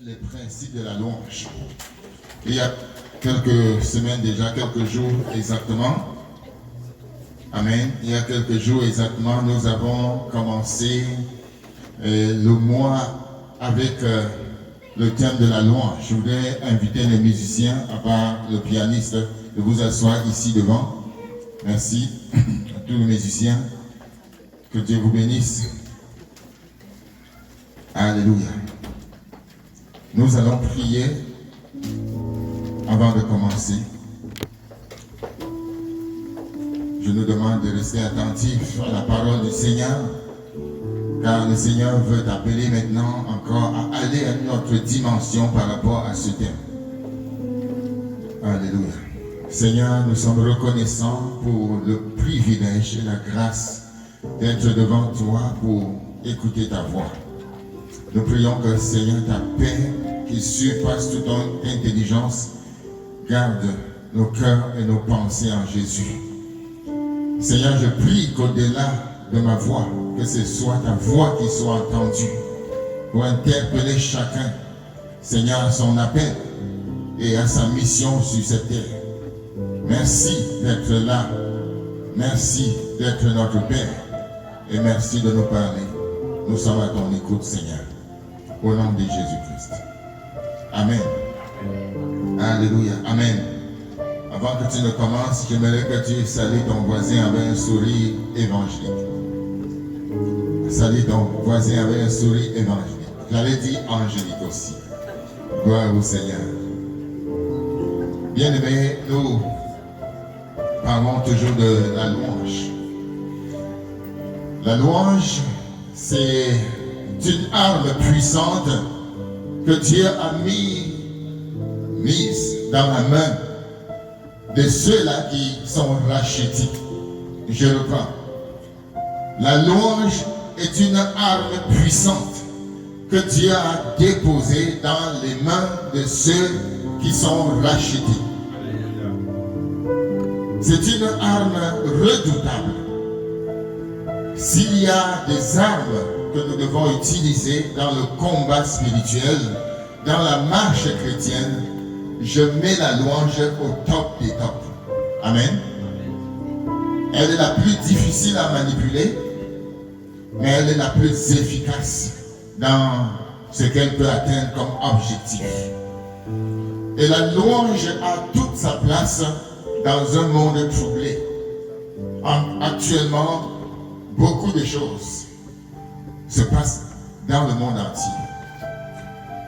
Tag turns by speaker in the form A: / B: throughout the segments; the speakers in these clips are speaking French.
A: les principes de la louange. Il y a quelques semaines déjà, quelques jours exactement, amen, il y a quelques jours exactement, nous avons commencé le mois avec le thème de la louange. Je voudrais inviter les musiciens, à part le pianiste, de vous asseoir ici devant. Merci à tous les musiciens. Que Dieu vous bénisse. Alléluia. Nous allons prier avant de commencer. Je nous demande de rester attentifs à la parole du Seigneur, car le Seigneur veut t'appeler maintenant encore à aller à une autre dimension par rapport à ce thème. Alléluia. Seigneur, nous sommes reconnaissants pour le privilège et la grâce d'être devant toi pour écouter ta voix. Nous prions que, Seigneur, ta paix qui surpasse toute intelligence garde nos cœurs et nos pensées en Jésus. Seigneur, je prie qu'au-delà de ma voix, que ce soit ta voix qui soit entendue pour interpeller chacun, Seigneur, à son appel et à sa mission sur cette terre. Merci d'être là. Merci d'être notre Père. Et merci de nous parler. Nous sommes à ton écoute, Seigneur. Au nom de Jésus-Christ. Amen. Alléluia. Amen. Avant que tu ne commences, j'aimerais que tu salues ton voisin avec un sourire évangélique. Salue ton voisin avec un sourire évangélique. J'allais dire angélique aussi. Gloire au Seigneur. Bien-aimés, nous parlons toujours de la louange. La louange, c'est une arme puissante que Dieu a mise dans la main de ceux-là qui sont rachetés. Je reprends. La louange est une arme puissante que Dieu a déposée dans les mains de ceux qui sont rachetés. C'est une arme redoutable. S'il y a des armes que nous devons utiliser dans le combat spirituel, dans la marche chrétienne, je mets la louange au top des tops. Amen. Elle est la plus difficile à manipuler, mais elle est la plus efficace dans ce qu'elle peut atteindre comme objectif. Et la louange a toute sa place dans un monde troublé. Actuellement, beaucoup de choses se passent dans le monde entier.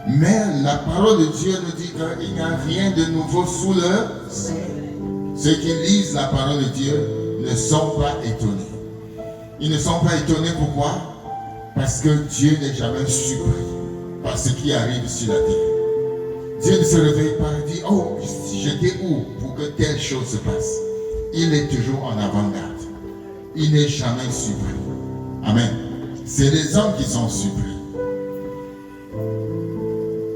A: Mais la parole de Dieu nous dit qu'il n'y a rien de nouveau sous le soleil. Ceux qui lisent la parole de Dieu ne sont pas étonnés. Ils ne sont pas étonnés pourquoi? Parce que Dieu n'est jamais surpris par ce qui arrive sur la terre. Dieu ne se réveille pas et dit, oh, j'étais où pour que telle chose se passe? Il est toujours en avant-garde. Il n'est jamais surpris. Amen. C'est les hommes qui sont surpris.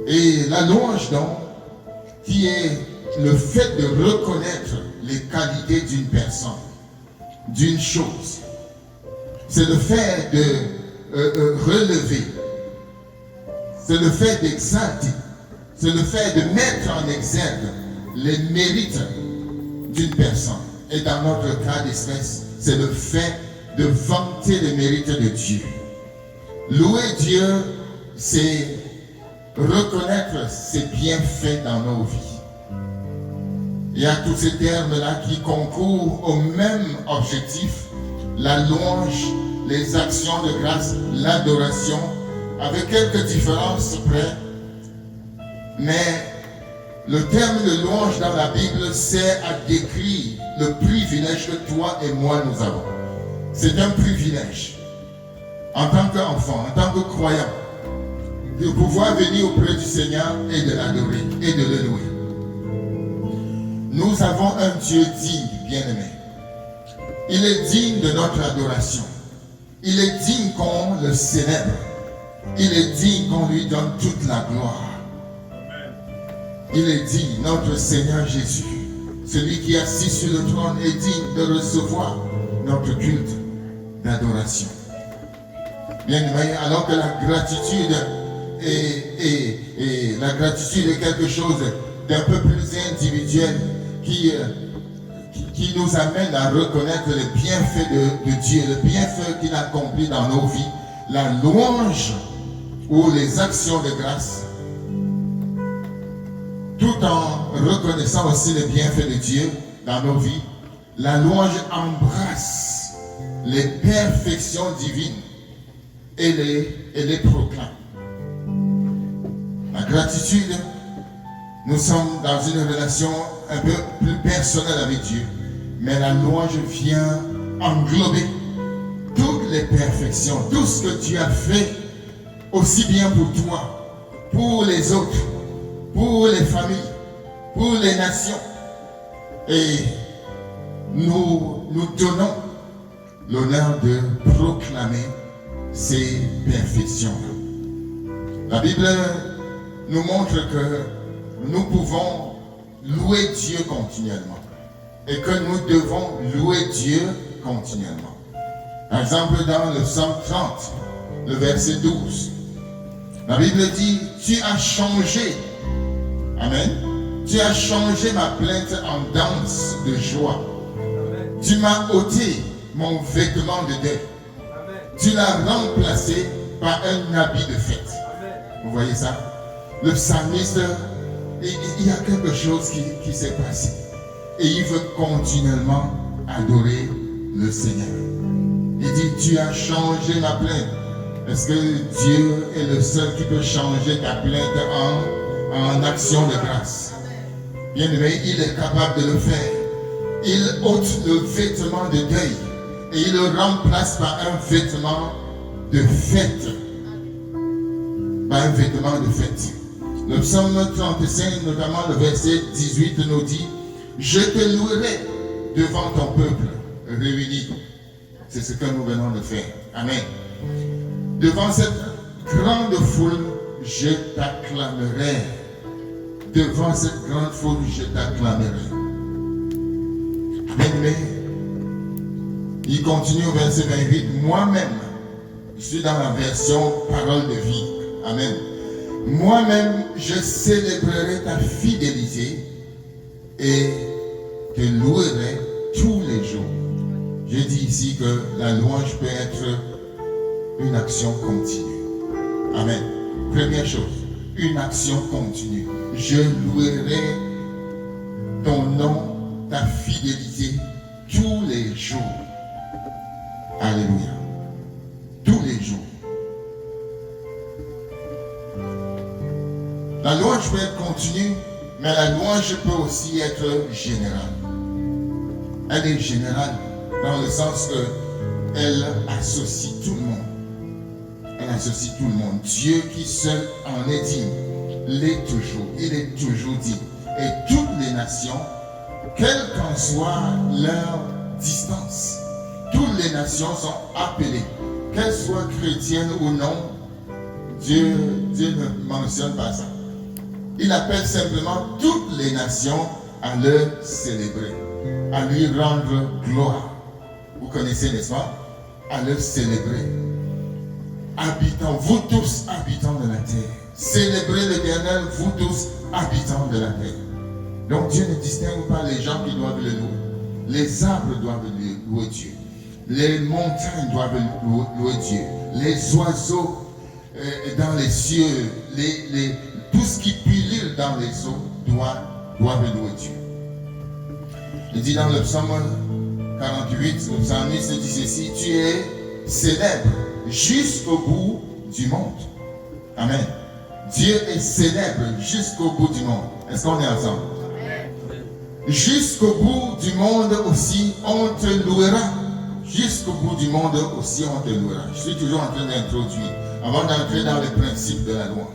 A: Et la louange, donc, qui est le fait de reconnaître les qualités d'une personne, d'une chose. C'est le fait de relever. C'est le fait d'exalter. C'est le fait de mettre en exergue les mérites d'une personne. Et dans notre cas d'espèce, c'est le fait de vanter les mérites de Dieu. Louer Dieu, c'est reconnaître ses bienfaits dans nos vies. Il y a tous ces termes-là qui concourent au même objectif, la louange, les actions de grâce, l'adoration, avec quelques différences près. Mais le terme de louange dans la Bible sert à décrire le privilège que toi et moi nous avons. C'est un privilège, en tant qu'enfant, en tant que croyant, de pouvoir venir auprès du Seigneur et de l'adorer et de le louer. Nous avons un Dieu digne, bien-aimé. Il est digne de notre adoration. Il est digne qu'on le célèbre. Il est digne qu'on lui donne toute la gloire. Il est digne, notre Seigneur Jésus, celui qui est assis sur le trône, est digne de recevoir notre culte d'adoration. Bien-aimé, alors que la gratitude est la gratitude est quelque chose d'un peu plus individuel qui nous amène à reconnaître les bienfaits de Dieu, les bienfaits qu'il accomplit dans nos vies. La louange ou les actions de grâce, tout en reconnaissant aussi les bienfaits de Dieu dans nos vies, la louange embrasse les perfections divines et les proclame. La gratitude, nous sommes dans une relation un peu plus personnelle avec Dieu, mais la louange vient englober toutes les perfections, tout ce que Dieu a fait, aussi bien pour toi, pour les autres, pour les familles, pour les nations. Et nous donnons l'honneur de proclamer ces perfections-là. La Bible nous montre que nous pouvons louer Dieu continuellement et que nous devons louer Dieu continuellement. Par exemple, dans le Psaume 30, le verset 12, la Bible dit, tu as changé, amen, tu as changé ma plainte en danse de joie. Amen. Tu m'as ôté mon vêtement de deuil. Amen. Tu l'as remplacé par un habit de fête. Amen. Vous voyez ça? Le psalmiste, il y a quelque chose qui s'est passé. Et il veut continuellement adorer le Seigneur. Il dit, tu as changé ma plainte. Est-ce que Dieu est le seul qui peut changer ta plainte en action de grâce? Bien aimé, il est capable de le faire. Il ôte le vêtement de deuil et il le remplace par un vêtement de fête. Par un vêtement de fête. Le psaume 35, notamment le verset 18, nous dit, je te louerai devant ton peuple réuni. C'est ce que nous venons de faire. Amen. Devant cette grande foule, je t'acclamerai. Devant cette grande foule, je t'acclamerai. Mais il continue au verset 28. Moi-même, je suis dans la version parole de vie. Amen. Moi-même, je célébrerai ta fidélité et te louerai tous les jours. Je dis ici que la louange peut être une action continue. Amen. Première chose, une action continue. Je louerai ton nom, ta fidélité tous les jours. Alléluia. Tous les jours. La louange peut être continue, mais la louange peut aussi être générale. Elle est générale dans le sens qu'elle associe tout le monde. Elle associe tout le monde. Dieu qui seul en est digne, l'est toujours. Il est toujours digne. Et toutes les nations, quelle qu'en soit leur distance, toutes les nations sont appelées, qu'elles soient chrétiennes ou non. Dieu ne mentionne pas ça. Il appelle simplement toutes les nations à le célébrer, à lui rendre gloire. Vous connaissez, n'est-ce pas? À le célébrer. Habitants, vous tous habitants de la terre. Célébrez l'Éternel, vous tous habitants de la terre. Donc Dieu ne distingue pas les gens qui doivent le louer. Les arbres doivent louer Dieu. Les montagnes doivent louer Dieu. Les oiseaux dans les cieux, tout ce qui pullule dans les eaux doivent louer Dieu. Il dit dans le psaume 48, le psalmiste dit ceci, tu es célèbre jusqu'au bout du monde. Amen. Dieu est célèbre jusqu'au bout du monde. Est-ce qu'on est ensemble? Jusqu'au bout du monde aussi, on te louera. Jusqu'au bout du monde aussi, on te louera. Je suis toujours en train d'introduire, avant d'entrer dans les principes de la loi.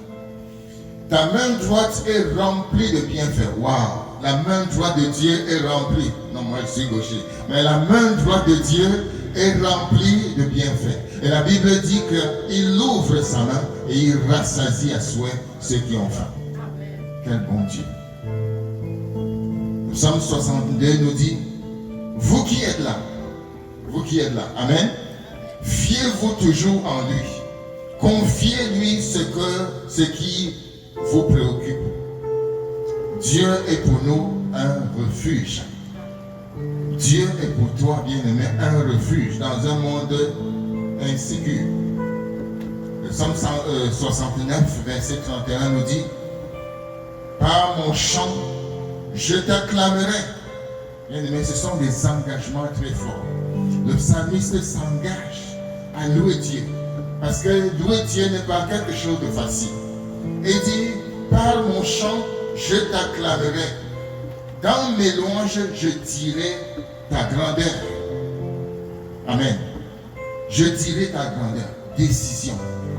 A: Ta main droite est remplie de bienfaits. Waouh! La main droite de Dieu est remplie. Non, moi je suis gaucher. Mais la main droite de Dieu est remplie de bienfaits. Et la Bible dit qu'il ouvre sa main et il rassasie à souhait ceux qui ont faim. Quel bon Dieu. Le Psaume 62 nous dit, vous qui êtes là, amen, fiez-vous toujours en lui. Confiez-lui ce qui vous préoccupe. Dieu est pour nous un refuge. Dieu est pour toi, bien-aimé, un refuge dans un monde insécure. Le psaume 69, verset 31 nous dit: par mon chant, je t'acclamerai. Bien-aimé, ce sont des engagements très forts. Le psalmiste s'engage à louer Dieu. Parce que louer Dieu n'est pas quelque chose de facile. Et dit: par mon chant, je t'acclamerai. Dans mes louanges, je dirai ta grandeur. Amen. Je dirai ta grandeur. Décision.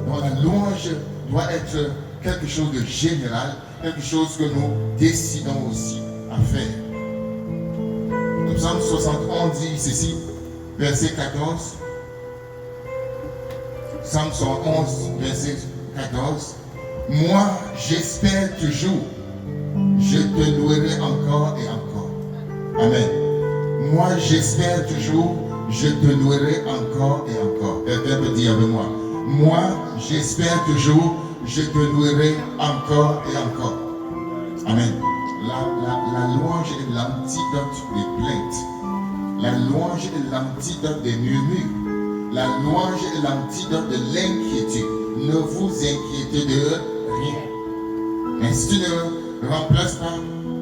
A: Donc la louange doit être quelque chose de général, quelque chose que nous décidons aussi à faire. Le psaume 71 dit ceci, verset 14. Psaume 111, verset 14. Moi, j'espère toujours, je te louerai encore et encore. Amen. Moi, j'espère toujours, je te louerai encore et encore. Quelqu'un peut dire avec moi: moi, j'espère toujours, je te louerai encore et encore. Amen. La louange est l'antidote des plaintes. La louange est l'antidote des murmures. La louange est l'antidote de l'inquiétude. Ne vous inquiétez de rien. Mais si tu ne remplaces pas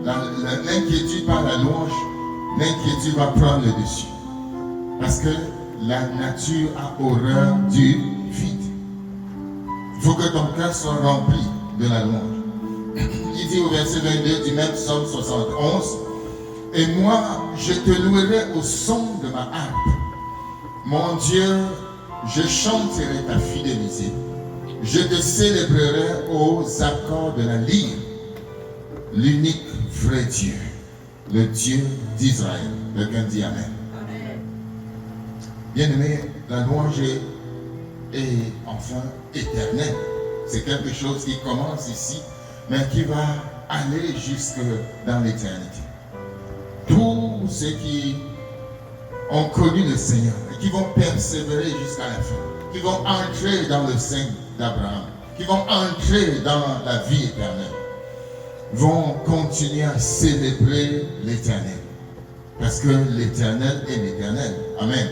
A: l'inquiétude par la louange, l'inquiétude va prendre le dessus. Parce que la nature a horreur du vide. Il faut que ton cœur soit rempli de la louange. Il dit au verset 22 du même psaume 71: et moi, je te louerai au son de ma harpe. Mon Dieu, je chanterai ta fidélité. Je te célébrerai aux accords de la lyre. L'unique vrai Dieu, le Dieu d'Israël. Quelqu'un dit Amen. Amen. Bien-aimé, la louange est enfin éternelle. C'est quelque chose qui commence ici, mais qui va aller jusque dans l'éternité. Tous ceux qui ont connu le Seigneur et qui vont persévérer jusqu'à la fin, qui vont entrer dans le sein d'Abraham, qui vont entrer dans la vie éternelle, vont continuer à célébrer l'éternel. Parce que l'éternel est l'éternel. Amen.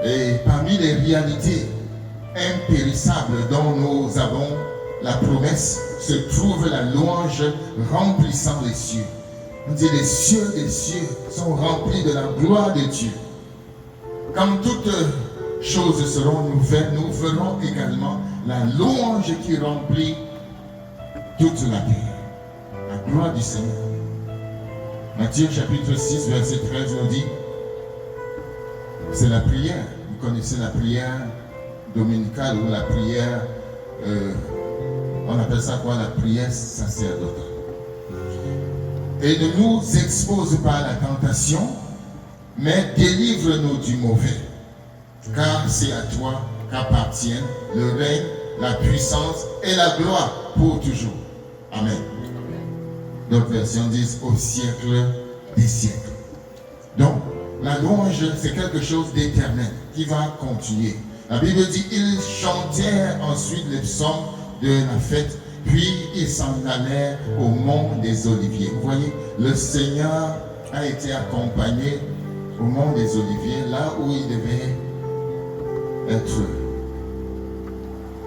A: Et parmi les réalités impérissables dont nous avons la promesse, se trouve la louange remplissant les cieux. On dit: les cieux des cieux sont remplis de la gloire de Dieu. Quand toutes choses seront nouvelles, nous verrons également la louange qui remplit toute la terre. La gloire du Seigneur. Matthieu chapitre 6, verset 13 nous dit, c'est la prière. Vous connaissez la prière dominicale ou la prière, on appelle ça quoi? La prière sacerdotale. Et ne nous expose pas à la tentation, mais délivre-nous du mauvais. Car c'est à toi qu'appartiennent le règne, la puissance et la gloire pour toujours. Amen. D'autres versions disent au siècle des siècles. Donc, la louange, c'est quelque chose d'éternel qui va continuer. La Bible dit, ils chantèrent ensuite les psaumes de la fête, puis ils s'en allèrent au mont des Oliviers. Vous voyez, le Seigneur a été accompagné au mont des Oliviers, là où il devait être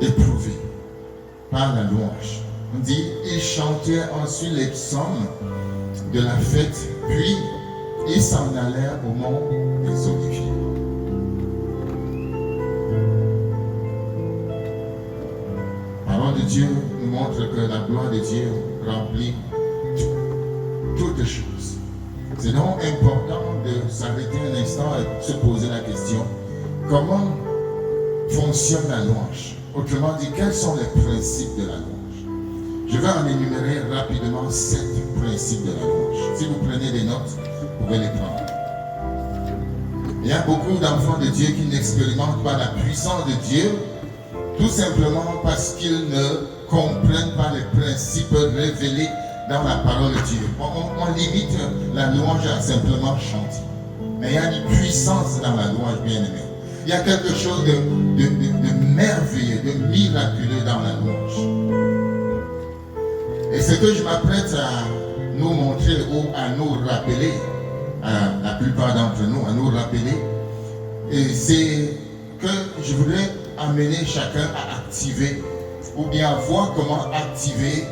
A: éprouvé par la louange. On dit, ils chantèrent ensuite les psaumes de la fête, puis ils s'en allèrent au mont des Oliviers. La parole de Dieu nous montre que la gloire de Dieu remplit toutes choses. C'est donc important de s'arrêter un instant et se poser la question, comment fonctionne la louange? Autrement dit, quels sont les principes de la louange? Je vais en énumérer rapidement 7 principes de la louange. Si vous prenez des notes, vous pouvez les prendre. Il y a beaucoup d'enfants de Dieu qui n'expérimentent pas la puissance de Dieu, tout simplement parce qu'ils ne comprennent pas les principes révélés dans la parole de Dieu. On limite la louange à simplement chanter. Mais il y a une puissance dans la louange, bien-aimé. Il y a quelque chose de merveilleux, de miraculeux dans la louange. Et ce que je m'apprête à nous montrer ou à nous rappeler, à la plupart d'entre nous, à nous rappeler, c'est que je voudrais amener chacun à activer ou bien voir comment activer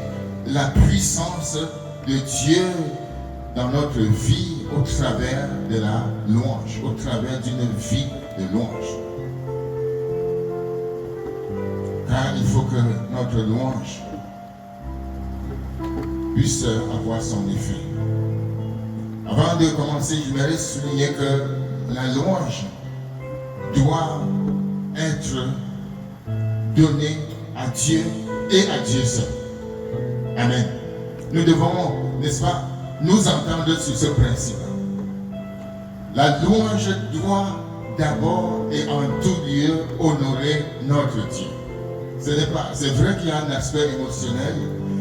A: la puissance de Dieu dans notre vie au travers de la louange, au travers d'une vie de louange. Car il faut que notre louange puisse avoir son effet. Avant de commencer, je voudrais souligner que la louange doit être donnée à Dieu et à Dieu seul. Amen. Nous devons, n'est-ce pas, nous entendre sur ce principe. La louange doit d'abord et en tout lieu honorer notre Dieu. C'est vrai qu'il y a un aspect émotionnel,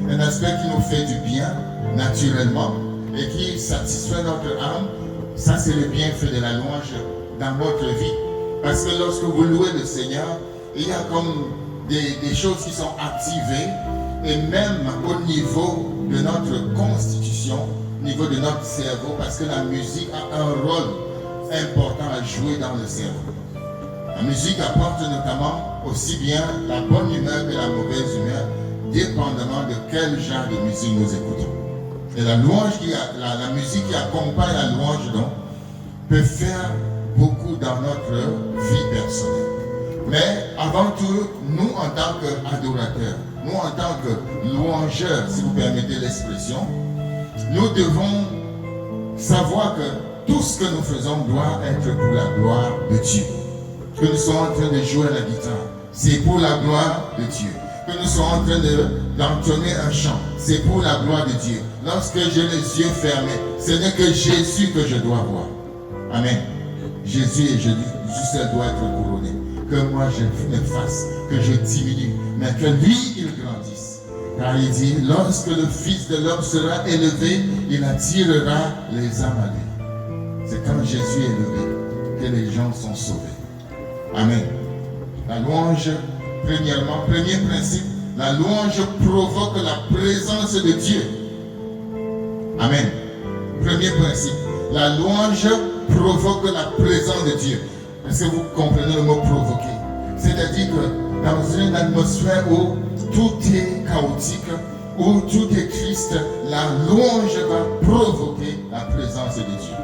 A: un aspect qui nous fait du bien naturellement et qui satisfait notre âme. Ça, c'est le bienfait de la louange dans notre vie. Parce que lorsque vous louez le Seigneur, il y a comme des choses qui sont activées, et même au niveau de notre constitution, au niveau de notre cerveau, parce que la musique a un rôle important à jouer dans le cerveau. La musique apporte notamment aussi bien la bonne humeur que la mauvaise humeur, dépendamment de quel genre de musique nous écoutons. Et la louange, la musique qui accompagne la louange donc, peut faire beaucoup dans notre vie personnelle. Mais avant tout, nous en tant qu'adorateurs, nous en tant que louangeurs, si vous permettez l'expression, nous devons savoir que tout ce que nous faisons doit être pour la gloire de Dieu. Que nous sommes en train de jouer à la guitare, c'est pour la gloire de Dieu. Que nous sommes en train d'entonner un chant, c'est pour la gloire de Dieu. Lorsque j'ai les yeux fermés, ce n'est que Jésus que je dois voir. Amen. Jésus et Jésus seul doit être couronné. Que moi je me fasse, que je diminue, mais que lui il grandisse. Car il dit, lorsque le Fils de l'homme sera élevé, il attirera les âmes à lui. C'est quand Jésus est élevé que les gens sont sauvés. Amen. La louange, premièrement, premier principe, la louange provoque la présence de Dieu. Amen. Premier principe, la louange provoque la présence de Dieu. Est-ce que vous comprenez le mot provoquer? C'est-à-dire que dans une atmosphère où tout est chaotique, où tout est triste, la louange va provoquer la présence de Dieu.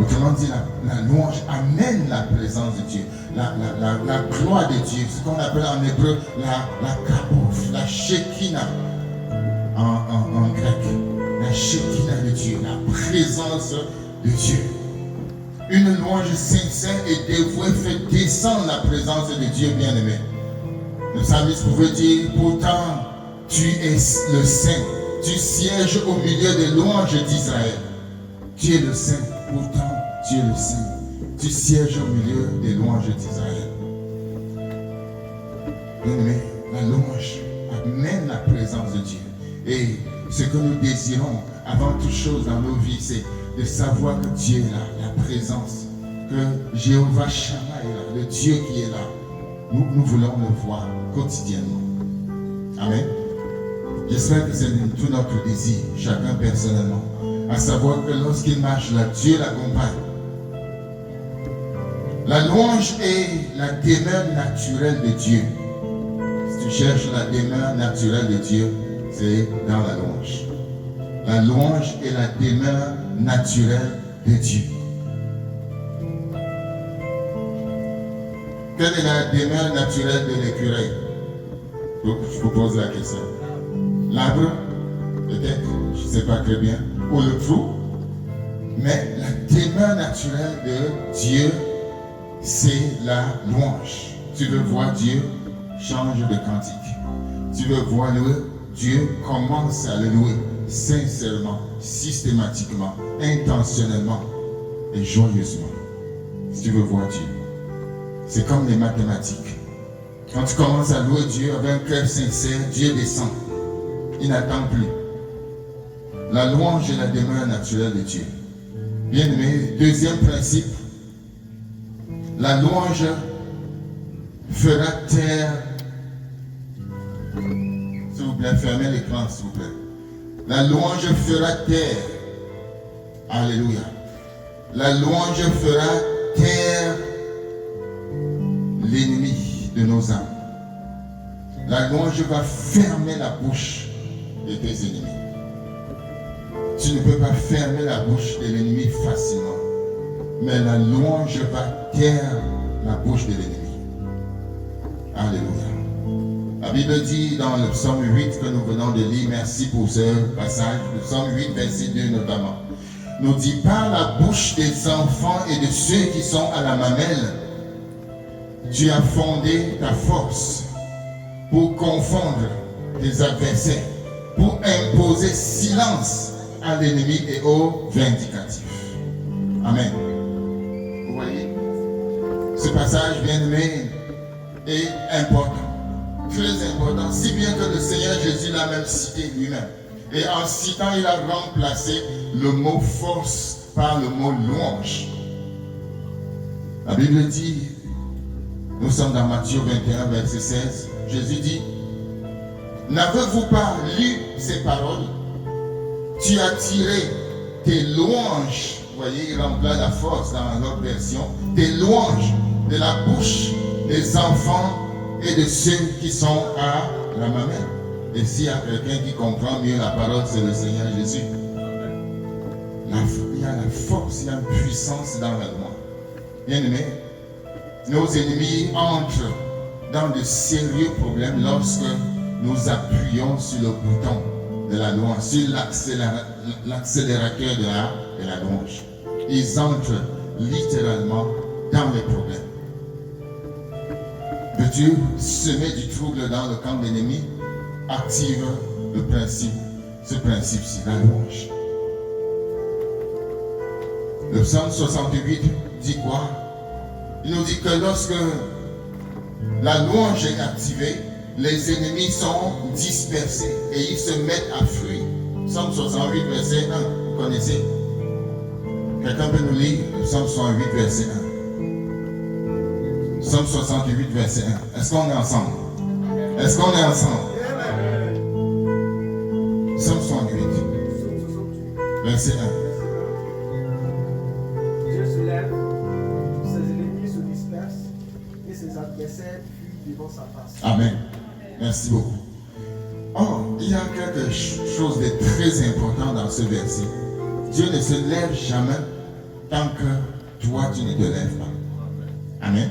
A: Autrement dit, la louange amène la présence de Dieu, la gloire de Dieu, ce qu'on appelle en hébreu la kabouf, la shekinah en grec, la shekinah de Dieu, la présence de Dieu. Une louange sincère et dévouée fait descendre la présence de Dieu bien-aimé. Le psalmiste pouvait dire, pourtant tu es le Saint, tu sièges au milieu des louanges d'Israël. Tu es le Saint, pourtant tu es le Saint, tu sièges au milieu des louanges d'Israël. Bien-aimé, la louange amène la présence de Dieu. Et ce que nous désirons avant toute chose dans nos vies, c'est de savoir que Dieu est là, la présence, que Jéhovah Shammah est là, le Dieu qui est là. Nous voulons le voir quotidiennement. Amen. J'espère que c'est tout notre désir, chacun personnellement, à savoir que lorsqu'il marche là, Dieu l'accompagne. La louange est la demeure naturelle de Dieu. Si tu cherches la demeure naturelle de Dieu, c'est dans la louange. La louange est la demeure naturelle de Dieu. Quelle est la demeure naturelle de l'écureuil? Je vous pose la question. L'arbre, peut-être, je ne sais pas très bien, ou le trou. Mais la demeure naturelle de Dieu, c'est la louange. Tu veux voir Dieu, change de cantique. Tu veux voir Dieu, commence à le louer sincèrement, systématiquement, intentionnellement et joyeusement. Si tu veux voir Dieu. C'est comme les mathématiques. Quand tu commences à louer Dieu avec un cœur sincère, Dieu descend. Il n'attend plus. La louange est la demeure naturelle de Dieu. Bien aimé, deuxième principe, la louange fera taire, s'il vous plaît, fermez l'écran, s'il vous plaît. La louange fera taire. Alléluia. La louange fera taire l'ennemi de nos âmes. La louange va fermer la bouche de tes ennemis. Tu ne peux pas fermer la bouche de l'ennemi facilement. Mais la louange va taire la bouche de l'ennemi. Alléluia. La Bible dit dans le psaume 8 que nous venons de lire, merci pour ce passage, le psaume 8, verset 2 notamment, nous dit par la bouche des enfants et de ceux qui sont à la mamelle, tu as fondé ta force pour confondre tes adversaires, pour imposer silence à l'ennemi et au vindicatif. Amen. Vous voyez, ce passage, bien-aimé, est important, très important, si bien que le Seigneur Jésus l'a même cité lui-même. Et en citant, il a remplacé le mot force par le mot louange. La Bible dit, nous sommes dans Matthieu 21, verset 16, Jésus dit, n'avez-vous pas lu ces paroles? Tu as tiré tes louanges, vous voyez, il remplace la force dans notre version, tes louanges de la bouche des enfants et de ceux qui sont à la mamelle. Et s'il y a quelqu'un qui comprend mieux la parole, c'est le Seigneur Jésus. Il y a la force, il y a une puissance dans la loi. Bien-aimés, nos ennemis entrent dans de sérieux problèmes lorsque nous appuyons sur le bouton de la louange, sur l'accélérateur de la louange. Ils entrent littéralement dans les problèmes. Veux-tu semer du trouble dans le camp de l'ennemi? Active le principe, ce principe-ci, la louange. Le psaume 68 dit quoi? Il nous dit que lorsque la louange est activée, les ennemis sont dispersés et ils se mettent à fuir. Psaume 68, verset 1, vous connaissez? Quelqu'un peut nous lire le psaume 68, verset 1. Psaume 68, verset 1. Est-ce qu'on est ensemble? Est-ce qu'on est ensemble? Psaume 68, verset 1.
B: Dieu se lève, ses ennemis se dispersent et ses adversaires fuient devant sa face.
A: Amen. Merci beaucoup. Oh, il y a quelque chose de très important dans ce verset. Dieu ne se lève jamais tant que toi tu ne te lèves pas. Amen.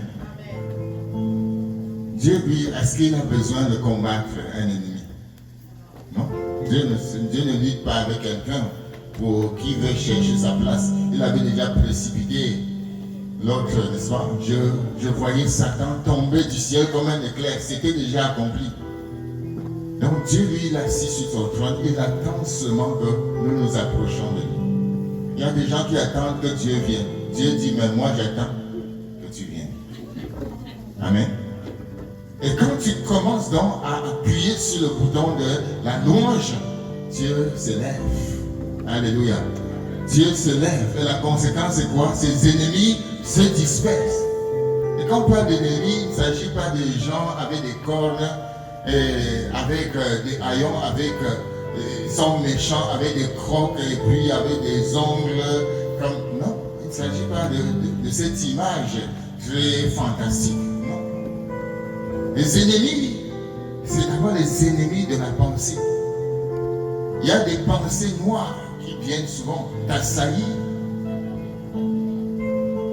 A: Dieu, lui, est-ce qu'il a besoin de combattre un ennemi? Non. Dieu ne lutte pas avec quelqu'un pour qui veut chercher sa place. Il avait déjà précipité l'autre, n'est-ce pas? Je voyais Satan tomber du ciel comme un éclair. C'était déjà accompli. Donc Dieu, lui, il est assis sur son trône. Il attend seulement que nous nous approchons de lui. Il y a des gens qui attendent que Dieu vienne. Dieu dit, mais moi j'attends que tu viennes. Amen. Et quand tu commences donc à appuyer sur le bouton de la louange, Dieu se lève. Alléluia. Dieu se lève. Et la conséquence c'est quoi? Ses ennemis se dispersent. Et quand on parle d'ennemis, il ne s'agit pas de gens avec des cornes, avec des haillons, avec ils sont méchants, avec des crocs et puis avec des ongles. Comme, non, il ne s'agit pas de cette image très fantastique. Les ennemis, c'est d'abord les ennemis de la pensée. Il y a des pensées noires qui viennent souvent t'assaillir.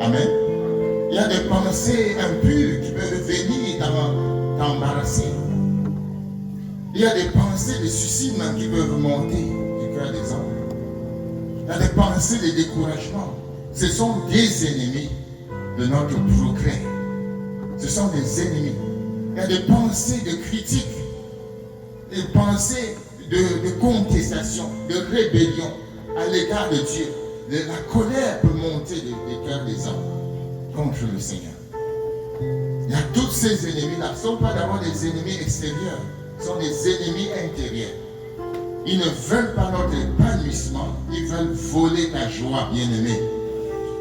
A: Amen. Il y a des pensées impures qui peuvent venir t'embarrasser. Il y a des pensées de suicide même qui peuvent monter du cœur des hommes. Il y a des pensées de découragement. Ce sont des ennemis de notre progrès. Ce sont des ennemis. Il y a des pensées de critique, des pensées de contestation, de rébellion à l'égard de Dieu. La colère peut monter des cœurs des hommes contre le Seigneur. Il y a tous ces ennemis-là. Ce ne sont pas d'abord des ennemis extérieurs, ce sont des ennemis intérieurs. Ils ne veulent pas notre épanouissement, ils veulent voler ta joie, bien-aimé.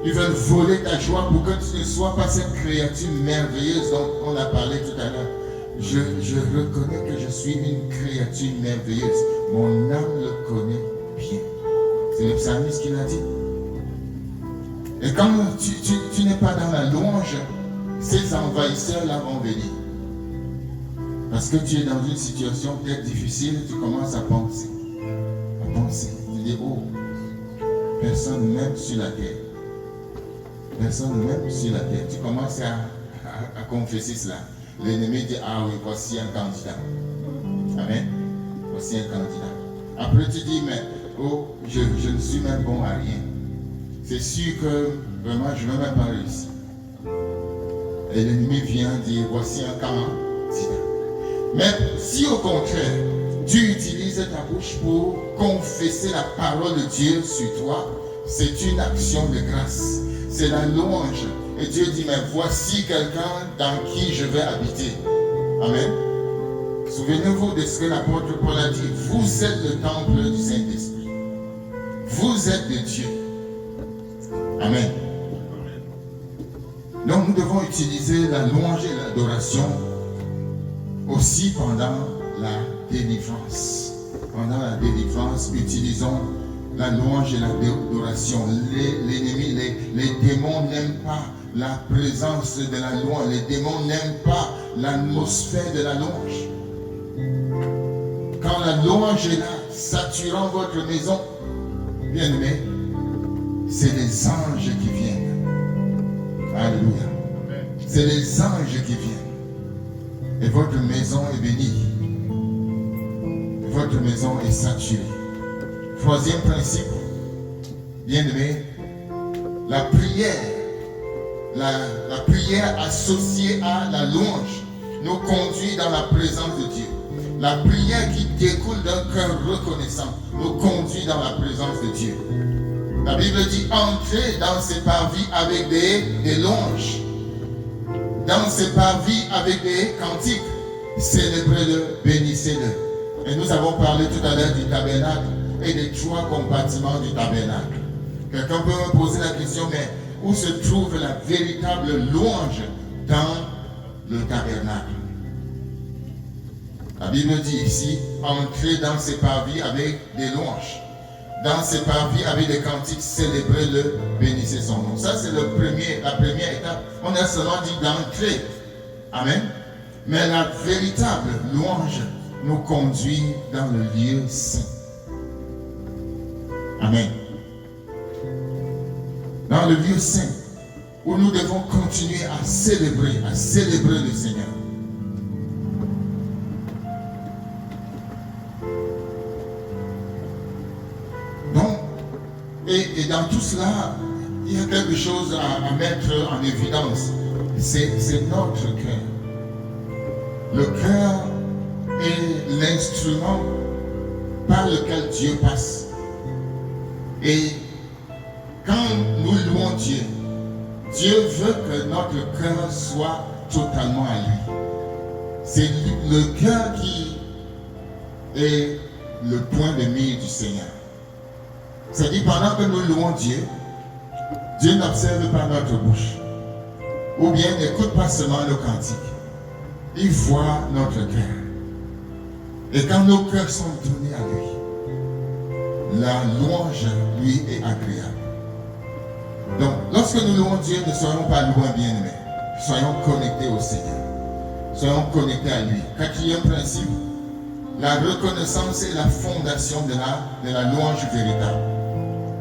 A: Ils veulent voler ta joie pour que tu ne sois pas cette créature merveilleuse dont on a parlé tout à l'heure. je reconnais que je suis une créature merveilleuse. Mon âme le connaît bien. C'est le psalmiste qui l'a dit. Et quand tu n'es pas dans la louange, ces envahisseurs-là vont venir. Parce que tu es dans une situation peut-être difficile, tu commences à penser. Tu dis, oh, personne ne m'aime sur la terre. Personne ne m'aime sur la terre. Tu commences à confesser cela. L'ennemi dit, ah oui, voici un candidat. Amen. Voici un candidat. Après tu dis, mais oh, je ne suis même bon à rien. C'est sûr que vraiment je ne vais même pas réussir. Et l'ennemi vient dire, voici un candidat. Mais si au contraire, tu utilises ta bouche pour confesser la parole de Dieu sur toi, c'est une action de grâce. C'est la louange. Et Dieu dit, mais voici quelqu'un dans qui je vais habiter. Amen. Souvenez-vous de ce que l'apôtre Paul a dit. Vous êtes le temple du Saint-Esprit. Vous êtes de Dieu. Amen. Donc nous devons utiliser la louange et l'adoration aussi pendant la délivrance. Pendant la délivrance, utilisons la louange et l'adoration. L'ennemi, les démons n'aiment pas la présence de la louange. Les démons n'aiment pas l'atmosphère de la louange. Quand la louange est là, saturant votre maison, bien aimé, c'est les anges qui viennent. Alléluia. C'est les anges qui viennent. Et votre maison est bénie. Votre maison est saturée. Troisième principe, bien aimé, la prière associée à la louange nous conduit dans la présence de Dieu. La prière qui découle d'un cœur reconnaissant nous conduit dans la présence de Dieu. La Bible dit, entrez dans ses parvis avec des louanges, dans ses parvis avec des cantiques, célébrez-le, bénissez-le. Et nous avons parlé tout à l'heure du tabernacle et des 3 compartiments du tabernacle. Quelqu'un peut me poser la question, mais où se trouve la véritable louange dans le tabernacle? La Bible dit ici, entrez dans ses parvis avec des louanges. Dans ses parvis avec des cantiques, célébrez-le, bénissez son nom. Ça, c'est la première étape. On a seulement dit d'entrer. Amen. Mais la véritable louange nous conduit dans le lieu saint. Amen. Dans le lieu saint, où nous devons continuer à célébrer le Seigneur. Donc, et dans tout cela, il y a quelque chose à mettre en évidence. C'est notre cœur. Le cœur est l'instrument par lequel Dieu passe. Et quand nous louons Dieu, Dieu veut que notre cœur soit totalement à lui. C'est le cœur qui est le point de mire du Seigneur. C'est-à-dire, pendant que nous louons Dieu, Dieu n'observe pas notre bouche. Ou bien n'écoute pas seulement nos cantiques. Il voit notre cœur. Et quand nos cœurs sont tournés à lui, la louange lui est agréable. Donc, lorsque nous louons Dieu, ne soyons pas loin, bien-aimés. Soyons connectés au Seigneur. Soyons connectés à lui. Quatrième principe, la reconnaissance est la fondation de la louange véritable.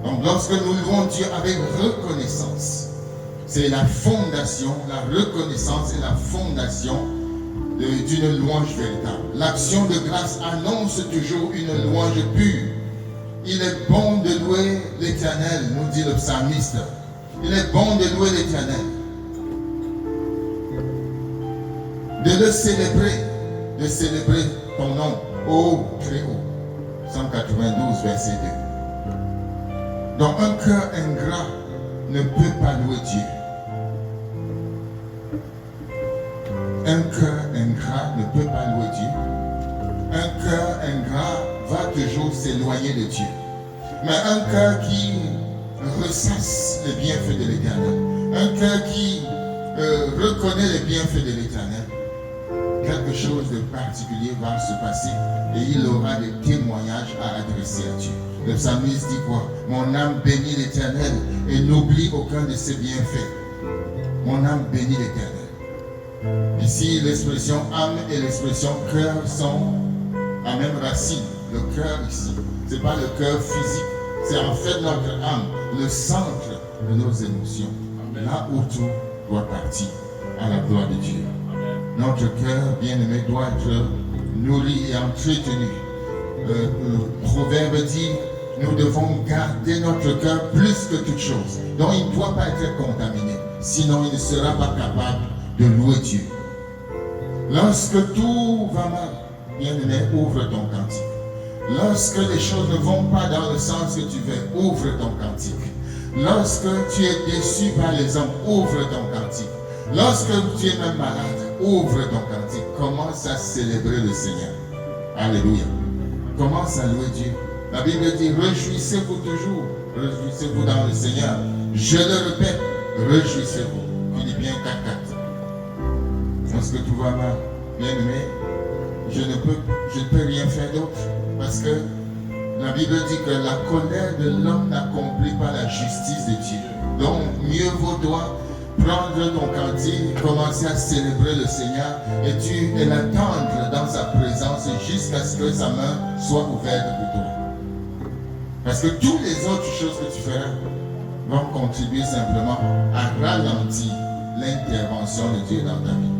A: Donc, lorsque nous louons Dieu avec reconnaissance, c'est la fondation, la reconnaissance est la fondation d'une louange véritable. L'action de grâce annonce toujours une louange pure. Il est bon de louer l'Éternel, nous dit le psalmiste. Il est bon de louer l'Éternel. De le célébrer ton nom, ô très haut. 192, verset 2. Donc un cœur ingrat ne peut pas louer Dieu. Un cœur ingrat ne peut pas louer Dieu. Un cœur ingrat va toujours s'éloigner de Dieu. Mais un cœur qui ressasse les bienfaits de l'Éternel, un cœur qui reconnaît les bienfaits de l'Éternel, quelque chose de particulier va se passer et il aura des témoignages à adresser à Dieu. Le psalmiste dit quoi? Mon âme bénit l'Éternel et n'oublie aucun de ses bienfaits. Mon âme bénit l'Éternel. Ici, l'expression âme et l'expression cœur sont la même racine. Le cœur ici, ce n'est pas le cœur physique, c'est en fait notre âme, le centre de nos émotions. Amen. Là où tout doit partir à la gloire de Dieu. Amen. Notre cœur, bien-aimé, doit être nourri et entretenu. Le proverbe dit, nous devons garder notre cœur plus que toute chose. Donc il ne doit pas être contaminé. Sinon il ne sera pas capable de louer Dieu. Lorsque tout va mal, bien-aimé, ouvre ton cantique. Lorsque les choses ne vont pas dans le sens que tu veux, ouvre ton cantique. Lorsque tu es déçu par les hommes, ouvre ton cantique. Lorsque tu es même malade, ouvre ton cantique. Commence à célébrer le Seigneur. Alléluia. Commence à louer Dieu. La Bible dit, réjouissez-vous toujours. Réjouissez-vous dans le Seigneur. Je le répète, réjouissez-vous. Philippiens 4:4. Lorsque tout va mal, bien-aimé, je ne peux rien faire d'autre. Parce que la Bible dit que la colère de l'homme n'accomplit pas la justice de Dieu. Donc, mieux vaut toi prendre ton cantique, commencer à célébrer le Seigneur et l'attendre dans sa présence jusqu'à ce que sa main soit ouverte pour toi. Parce que toutes les autres choses que tu feras vont contribuer simplement à ralentir l'intervention de Dieu dans ta vie.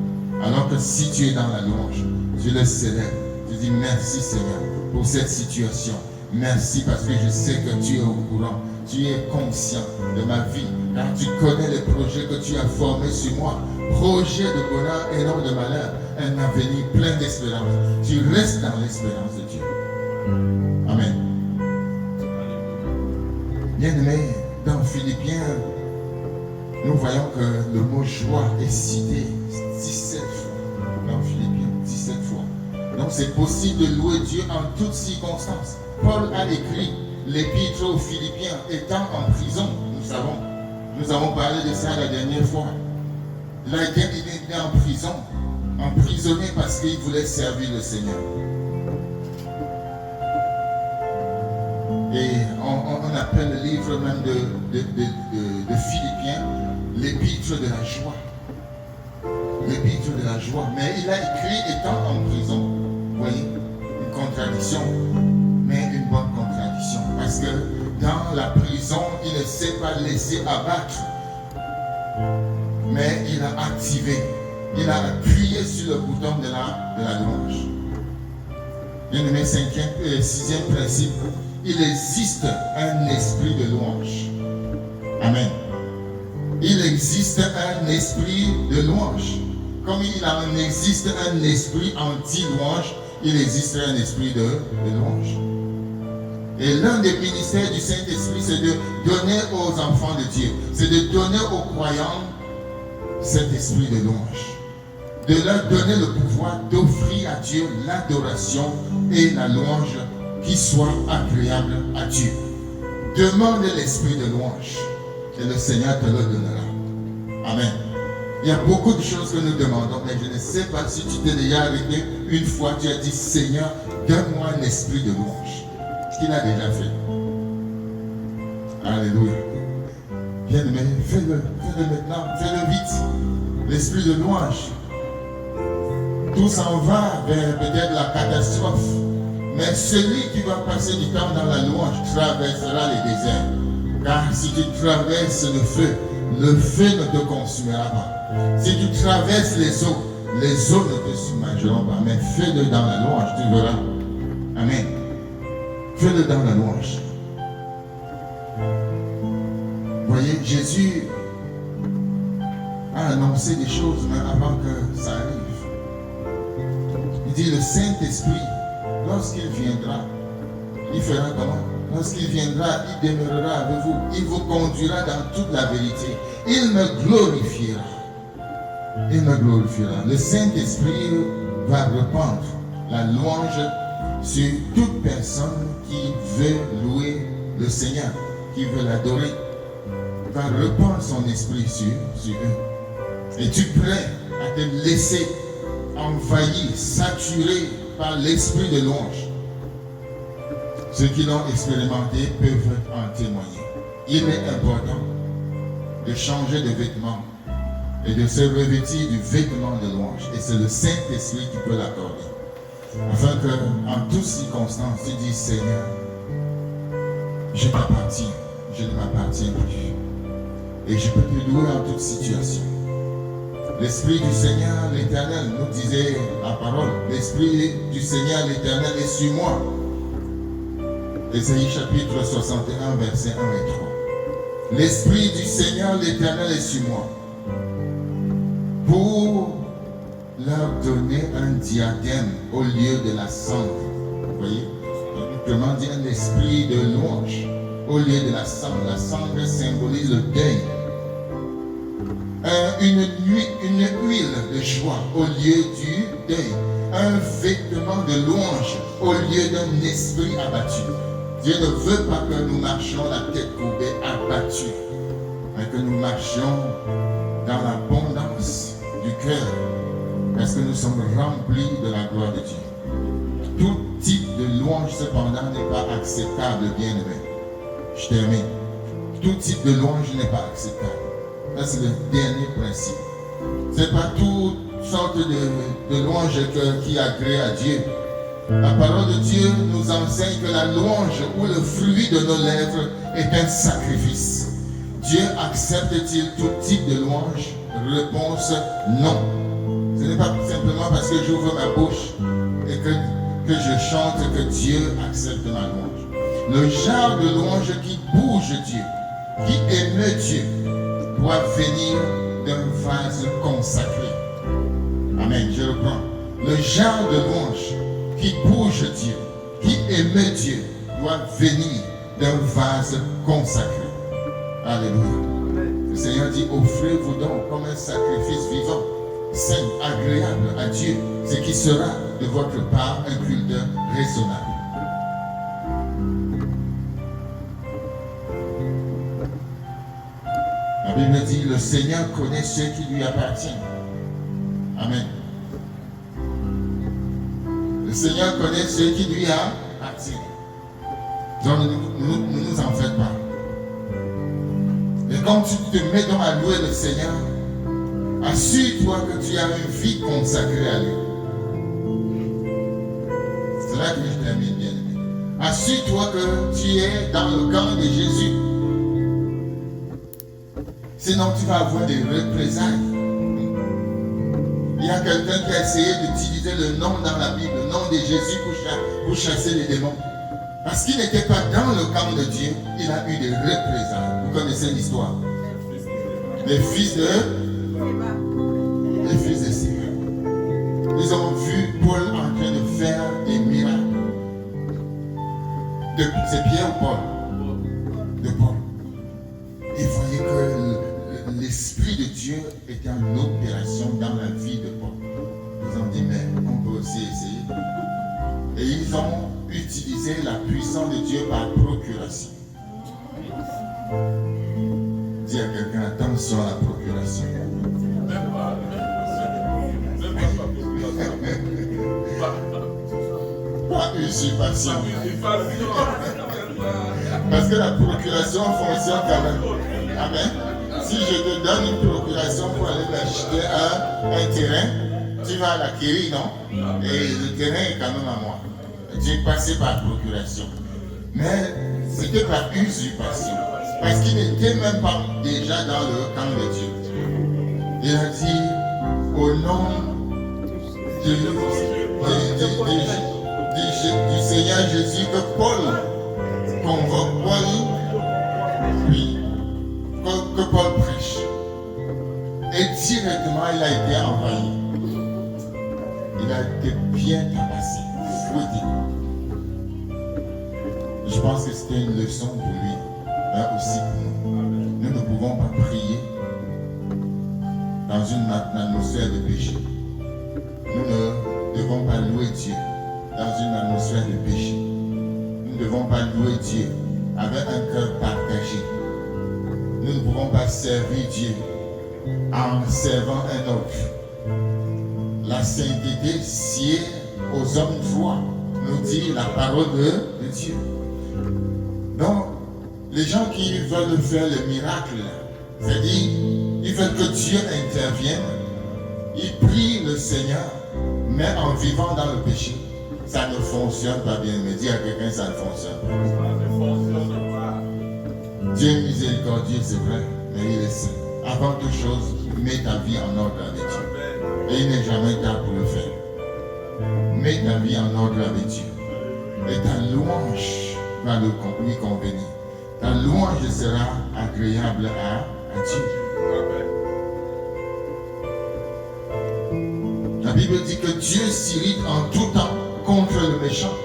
A: Alors que si tu es dans la louange, tu le célèbres, tu dis merci Seigneur pour cette situation. Merci parce que je sais que tu es au courant, tu es conscient de ma vie, car tu connais les projets que tu as formés sur moi. Projets de bonheur et non de malheur, un avenir plein d'espérance. Tu restes dans l'espérance de Dieu. Amen. Bien-aimé, dans Philippiens, nous voyons que le mot joie est cité 17 fois. Dans Philippiens, 17 fois. Donc c'est possible de louer Dieu en toutes circonstances. Paul a écrit l'épître aux Philippiens étant en prison, nous savons. Nous avons parlé de ça la dernière fois. Il était en prison, emprisonné parce qu'il voulait servir le Seigneur. Et on appelle le livre même de Philippiens l'épître de la joie. L'épître de la joie. Mais il a écrit étant en prison. Vous voyez, une contradiction, mais une bonne contradiction. Parce que dans la prison, il ne s'est pas laissé abattre. Mais il a activé, il a appuyé sur le bouton de la louange. Bien-aimé, sixième principe, il existe un esprit de louange. Amen. Il existe un esprit de louange. Comme il en existe un esprit anti-louange, il existe un esprit de louange. Et l'un des ministères du Saint-Esprit, c'est de donner aux enfants de Dieu, c'est de donner aux croyants cet esprit de louange. De leur donner le pouvoir d'offrir à Dieu l'adoration et la louange qui soit agréable à Dieu. Demande l'esprit de louange et le Seigneur te le donnera. Amen. Il y a beaucoup de choses que nous demandons, mais je ne sais pas si tu t'es déjà arrêté une fois, tu as dit Seigneur, donne-moi un esprit de louange. Ce qu'il a déjà fait. Alléluia. Bien-aimé, fais-le maintenant, fais-le vite. L'esprit de louange. Tout s'en va vers peut-être la catastrophe. Mais celui qui va passer du temps dans la louange traversera les déserts. Car si tu traverses le feu ne te consumera pas. Si tu traverses les eaux ne te submergeront pas. Mais fais-le dans la louange, tu verras. Amen. Fais-le dans la louange. Vous voyez, Jésus a annoncé des choses mais avant que ça arrive. Il dit le Saint-Esprit, lorsqu'il viendra, il fera comment? Lorsqu'il viendra, il demeurera avec vous. Il vous conduira dans toute la vérité. Il me glorifiera. Il me glorifiera. Le Saint-Esprit va répandre la louange sur toute personne qui veut louer le Seigneur, qui veut l'adorer. Il va répandre son esprit sur eux. Es-tu prêt à te laisser envahis, saturés par l'esprit de louange. Ceux qui l'ont expérimenté peuvent en témoigner. Il est important de changer de vêtements et de se revêtir du vêtement de louange. Et c'est le Saint-Esprit qui peut l'accorder. Afin que, en toutes circonstances, tu dises, Seigneur, je t'appartiens, je ne m'appartiens plus. Et je peux te louer en toute situation. L'Esprit du Seigneur, l'Éternel, nous disait la parole, l'Esprit du Seigneur, l'Éternel est sur moi. Ésaïe chapitre 61, versets 1 et 3. L'Esprit du Seigneur, l'Éternel est sur moi. Pour leur donner un diadème au lieu de la cendre. Vous voyez? Comment dire un esprit de louange au lieu de la cendre. La cendre symbolise le deuil. Une huile de joie au lieu du deuil. Un vêtement de louange au lieu d'un esprit abattu. Dieu ne veut pas que nous marchions la tête courbée, abattue, mais que nous marchions dans l'abondance du cœur, parce que nous sommes remplis de la gloire de Dieu. Tout type de louange, cependant, n'est pas acceptable, bien-aimé. Je termine. Tout type de louange n'est pas acceptable. Ça, c'est le dernier principe. Ce n'est pas toute sorte de louange qui agrée à Dieu. La parole de Dieu nous enseigne que la louange ou le fruit de nos lèvres est un sacrifice. Dieu accepte-t-il tout type de louange? Réponse non. Ce n'est pas simplement parce que j'ouvre ma bouche et que je chante que Dieu accepte ma louange. Le genre de louange qui bouge Dieu, qui émeut Dieu, doit venir d'un vase consacré. Amen, je reprends. Le genre de louange qui bouge Dieu, qui émeut Dieu, doit venir d'un vase consacré. Alléluia. Le Seigneur dit, offrez-vous donc comme un sacrifice vivant, saint, agréable à Dieu, ce qui sera de votre part un culte raisonnable. La Bible dit, le Seigneur connaît ceux qui lui appartiennent. Amen. Le Seigneur connaît ceux qui lui appartiennent. Donc ne nous en faites pas. Et quand tu te mets donc à louer le Seigneur, assure-toi que tu as une vie consacrée à lui. C'est là que je termine, bien aimé. Assure-toi que tu es dans le camp de Jésus. Sinon tu vas avoir des représailles. Il y a quelqu'un qui a essayé d'utiliser le nom dans la Bible, le nom de Jésus pour chasser les démons. Parce qu'il n'était pas dans le camp de Dieu, il a eu des représailles. Vous connaissez l'histoire. Les fils de Séba. Ils ont vu Paul en train de faire des miracles. C'est Pierre ou Paul? De Paul. Ils voyaient que l'Esprit de Dieu était en opération dans la vie de Paul. Ils ont dit, mais on peut aussi essayer. Et ils ont utilisé la puissance de Dieu par procuration. Dis à quelqu'un, attention à la procuration. Pas usurpation. Parce que la procuration fonctionne quand même. Amen. Si je te donne une procuration pour aller m'acheter un terrain, tu vas l'acquérir, non? Et le terrain est quand même à moi. Tu es passé par procuration. Mais c'était par usurpation. Parce qu'il n'était même pas déjà dans le camp de Dieu. Il a dit, au nom du Seigneur Jésus, que Paul convoque Paul, oui, que Paul prêche. Et directement, il a été envahi. Il a été bien tabassé, fouetté. Je pense que c'était une leçon pour lui, mais aussi pour nous. Nous ne pouvons pas prier dans une atmosphère de péché. Nous ne devons pas louer Dieu dans une atmosphère de péché. Nous ne devons pas louer Dieu avec un cœur partagé. Nous ne pouvons pas servir Dieu en servant un autre. la sainteté sied aux hommes droits, nous dit la parole de Dieu. Donc, les gens qui veulent faire le miracle, c'est-à-dire, ils veulent que Dieu intervienne, ils prient le Seigneur, mais en vivant dans le péché, ça ne fonctionne pas bien. Mais dis à quelqu'un, ça ne fonctionne pas. Dieu est miséricordieux, c'est vrai, mais il est saint. Avant toute chose, mets ta vie en ordre avec Dieu. Et il n'est jamais tard pour le faire. Mets ta vie en ordre avec Dieu. Et ta louange va lui convenir. Ta louange sera agréable à Dieu. La Bible dit que Dieu s'irrite en tout temps contre le méchant.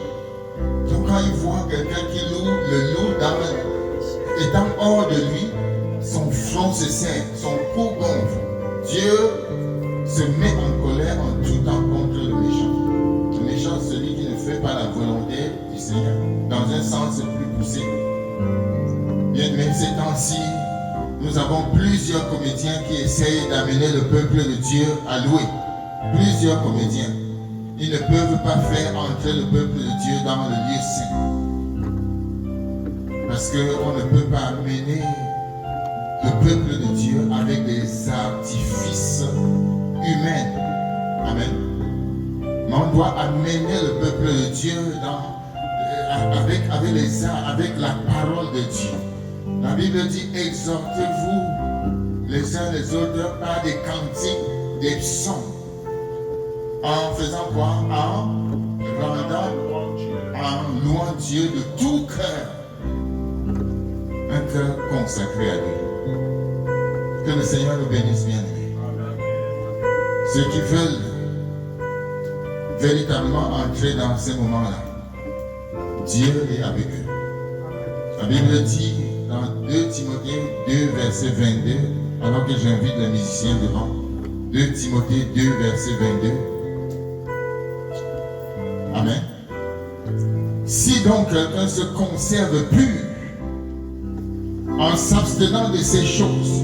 A: Donc quand il voit quelqu'un qui le loue étant hors de lui, son front se serre, son cou gonfle. Dieu se met en colère en tout temps contre le méchant. Le méchant, celui qui ne fait pas la volonté du Seigneur, dans un sens plus poussé. Bien, mais ces temps-ci, nous avons plusieurs comédiens qui essayent d'amener le peuple de Dieu à louer. Plusieurs comédiens. Ils ne peuvent pas faire entrer le peuple de Dieu dans le lieu saint. Parce qu'on ne peut pas amener le peuple de Dieu avec des artifices humains. Amen. Mais on doit amener le peuple de Dieu avec les arts, avec la parole de Dieu. La Bible dit, exhortez-vous les uns les autres par des cantiques, des psaumes. En faisant quoi? En louant Dieu de tout cœur. Un cœur consacré à lui. Que le Seigneur nous bénisse bien aimés. Ceux qui veulent véritablement entrer dans ces moments-là, Dieu est avec eux. La Bible dit dans 2 Timothée 2, verset 22, alors que j'invite les musiciens devant, 2 Timothée 2, verset 22. Amen. Si donc quelqu'un se conserve pur, en s'abstenant de ces choses,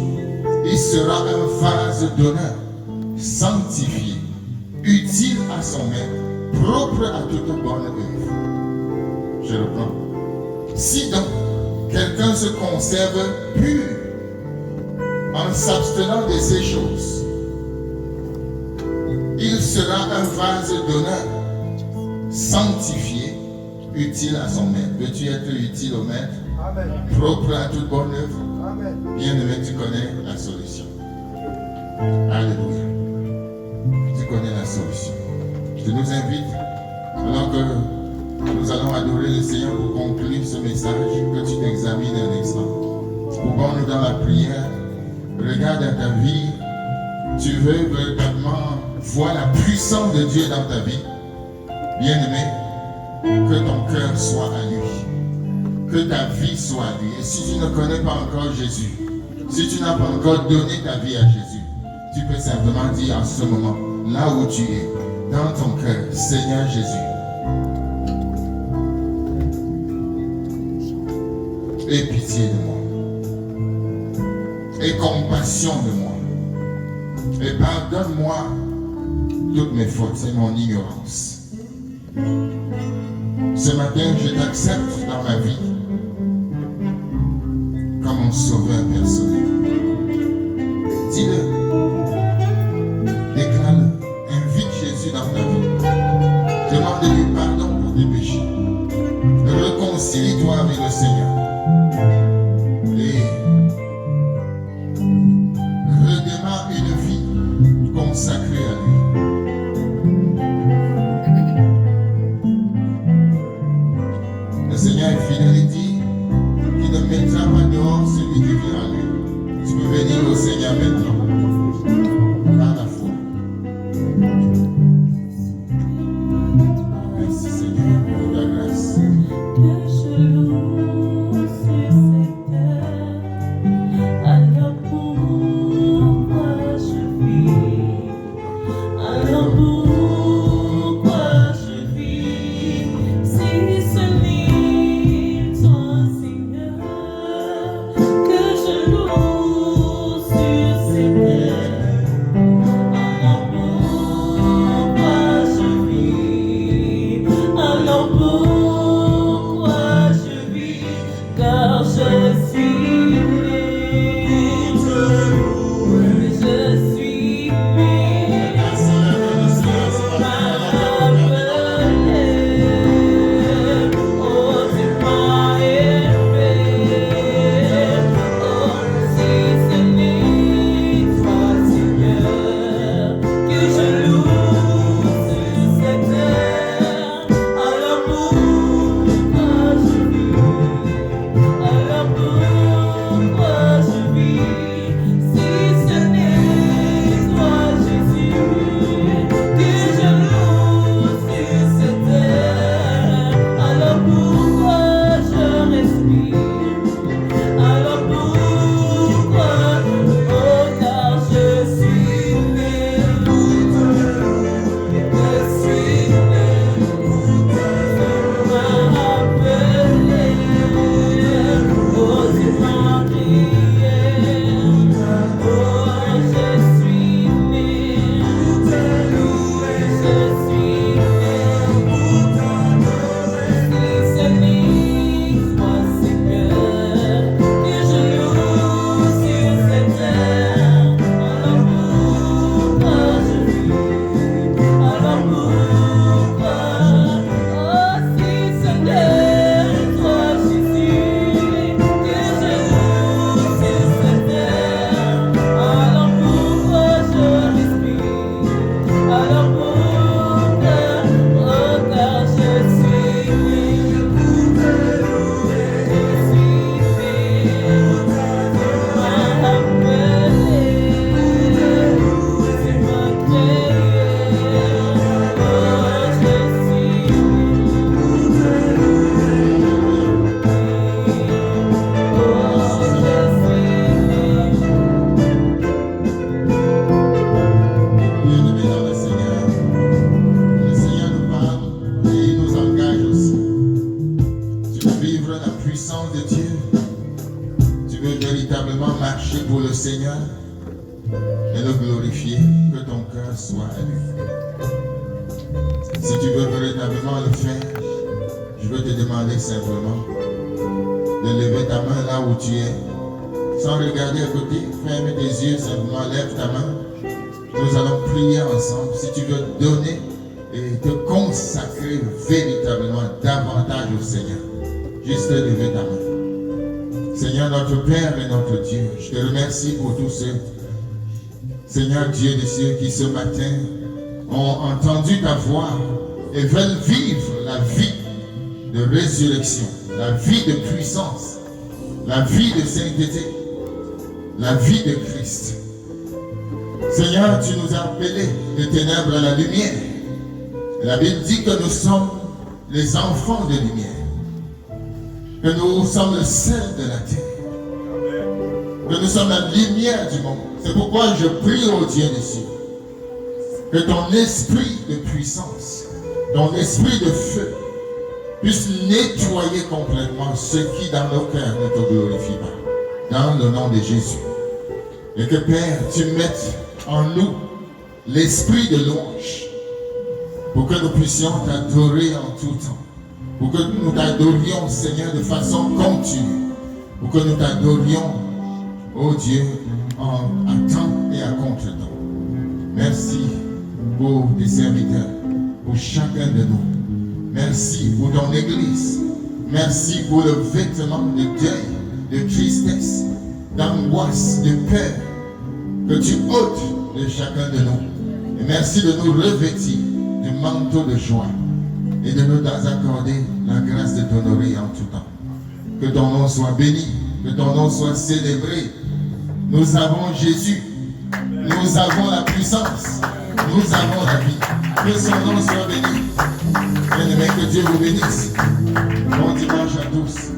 A: il sera un vase d'honneur, sanctifié, utile à son maître, propre à toute bonne œuvre. Je reprends. Si donc quelqu'un se conserve pur, en s'abstenant de ces choses, il sera un vase d'honneur, sanctifié, utile à son maître. Veux-tu être utile au maître?
B: Amen.
A: Propre à toute bonne œuvre?
B: Amen.
A: Bien-aimé, tu connais la solution. Alléluia. Tu connais la solution. Je nous invite, alors que nous allons adorer le Seigneur pour conclure ce message, que tu t'examines un instant. Pourquoi-nous dans la prière, regarde à ta vie, tu veux véritablement voir la puissance de Dieu dans ta vie. Bien-aimé, que ton cœur soit à lui, que ta vie soit à lui. Et si tu ne connais pas encore Jésus, si tu n'as pas encore donné ta vie à Jésus, tu peux simplement dire en ce moment, là où tu es, dans ton cœur, Seigneur Jésus, aie pitié de moi, aie compassion de moi, et pardonne-moi toutes mes fautes et mon ignorance. Ce matin, je t'accepte dans ma vie comme mon sauveur personnel. Dis-le, déclare-le, invite Jésus dans ta vie. Demande-lui pardon pour tes péchés. Réconcilie-toi avec le Seigneur. Et redémarre une vie consacrée à lui. Le Seigneur est fidèle et dit qu'il ne mettra pas dehors celui qui vient à lui. Tu peux venir au Seigneur maintenant, par la foi. Merci Seigneur pour ta grâce. Seigneur et le glorifier, que ton cœur soit à lui. Si tu veux véritablement le faire, je veux te demander simplement de lever ta main là où tu es, sans regarder à côté, ferme tes yeux, simplement lève ta main. Nous allons prier ensemble. Si tu veux donner et te consacrer véritablement davantage au Seigneur, juste lever ta main. Seigneur notre Père et notre Dieu, je te remercie pour tous ceux, Seigneur Dieu des cieux, qui ce matin ont entendu ta voix et veulent vivre la vie de résurrection, la vie de puissance, la vie de sainteté, la vie de Christ. Seigneur, tu nous as appelés des ténèbres à la lumière. La Bible dit que nous sommes les enfants de lumière, que nous sommes le sel de la terre, que nous sommes la lumière du monde. C'est pourquoi je prie au Dieu des cieux, que ton esprit de puissance, ton esprit de feu, puisse nettoyer complètement ce qui dans nos cœurs ne te glorifie pas. Dans le nom de Jésus. Et que Père, tu mettes en nous l'esprit de louange pour que nous puissions t'adorer en tout temps. Pour que nous t'adorions, Seigneur, de façon continue. Pour que nous t'adorions, ô Dieu, à temps et à contre-temps. Merci pour tes serviteurs, pour chacun de nous. Merci pour ton Église. Merci pour le vêtement de deuil, de tristesse, d'angoisse, de peur que tu ôtes de chacun de nous. Et merci de nous revêtir du manteau de joie et de nous accorder la grâce de t'honorer en tout temps. Que ton nom soit béni, que ton nom soit célébré. Nous avons Jésus, nous avons la puissance, nous avons la vie. Que son nom soit béni. Bien-aimés, que Dieu vous bénisse. Bon dimanche à tous.